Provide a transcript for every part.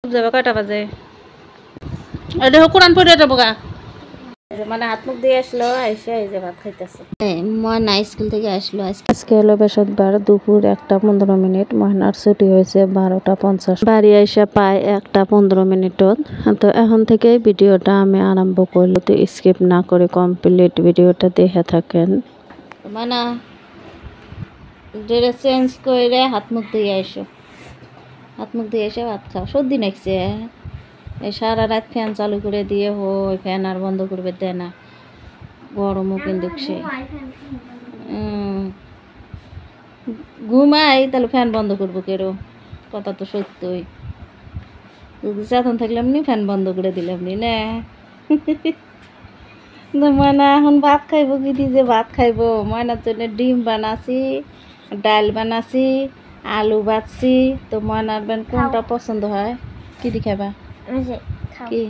যাবে কয়টা বাজে? এটা কোরআন পড়ে যাবো গা। মানে হাত মুখ দিয়ে আসলো, আইসে এই যে ভাত খাইতেছে। ময়না স্কুল থেকে আসলো। আজকে হলো বৃহস্পতিবার, দুপুর 1:15। ময়নার ছুটি হয়েছে 12:50। বাড়ি আইসা পায় 1:15। তো এখন থেকে ভিডিওটা আমি আরম্ভ করলো, তো স্কিপ না করে কমপ্লিট ভিডিওটা দেখে থাকেন। ময়না ড্রেস চেঞ্জ করে হাত মুখ দিয়ে আইসো, হাত মুখ দিয়ে এসে ভাত খাও। সর্দি নাকছে, এই সারা রাত ফ্যান চালু করে দিয়ে ওই ফ্যান আর বন্ধ করবে দেয় না, গরমও কিন্তু সে ঘুমাই, তাহলে ফ্যান বন্ধ করবো কেরো? কথা তো সত্যই, যদি চেতন থাকলাম নি ফ্যান বন্ধ করে দিলাম নি না। ময়না এখন ভাত খাইবো, কি দিয়ে ভাত খাইবো? ময়নার জন্য ডিম বানাছি, ডাল বানাছি, আলু ভাজছি। তো ময়নার বেন কোনটা পছন্দ হয়? কি দি খাইবা? কি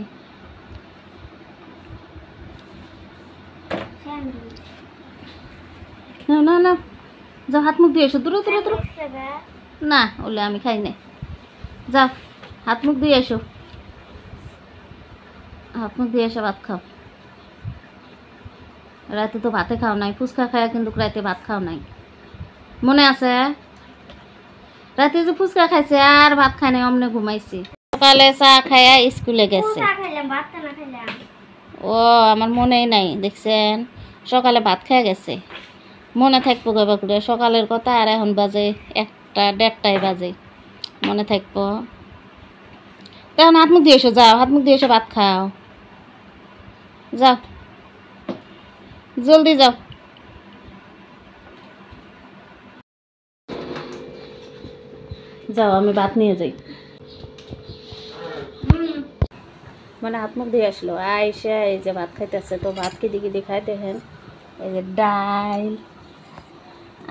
না না না, যাও হাত মুখ দিয়ে এসো। দূর দূর দূর না, ওলে আমি খাই নাই। যাও হাত মুখ দিয়ে এসো, হাত মুখ দিয়ে এসে ভাত খাও। রাতে তো ভাতে খাও নাই, ফুচকা খায় কিন্তু রাতে ভাত খাও নাই, মনে আছে? রাতে যে ফুচকা খাইছে আর ভাত খাই নাই, অমনে ঘুমাইছি। সকালে চা খাইয়া স্কুলে গেছে। ও আমার মনেই নাই, দেখছেন? সকালে ভাত খাইয়া গেছে, মনে থাকবো গবা করে সকালের কথা। আর এখন বাজে 1:30 বাজে, মনে থাকবো? তখন হাত মুখ দিয়ে এসো, যাও হাত মুখ দিয়ে এসে ভাত খাও, যাও জলদি যাও। যাও আমি ভাত নিয়ে যাই। মানে হাত মুখ দিয়ে আসলো, আইসা এই যে ভাত খাইতেছে। তো ভাত কি দিকে খাই দেখেন, এই যে ডাল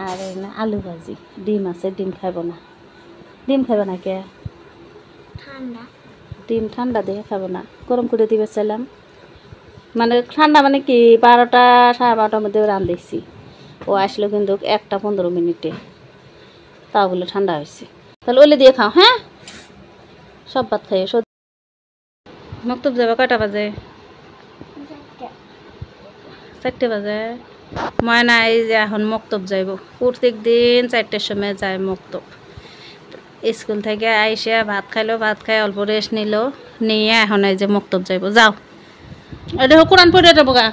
আর আলু ভাজি, ডিম আছে। ডিম খাইব না? ডিম খাইব না কে? ঠান্ডা ডিম, ঠান্ডা দিয়ে খাবো না, গরম করে দিবে চাইলাম। মানে ঠান্ডা মানে কি 12টা 12:30 মধ্যে রাঁধেছি। ও আসলো কিন্তু 1:15, তাও বলে ঠান্ডা হয়েছে। তাহলে ওলে দিয়ে খাও। হ্যাঁ, সব ভাত খাই। মক্তব যাবে কয়টা বাজে? 4টে বাজে। ময়না এই যে এখন মক্তব যাইব। প্রত্যেক দিন 4টের সময় যায় মক্তব। স্কুল থেকে আইসে ভাত খাইলো, ভাত খাই অল্প রেস্ট নিল, নিয়ে এখন এই যে মক্তব যাইব। যাও, এটা কোরআন পড়ে যাবো গা।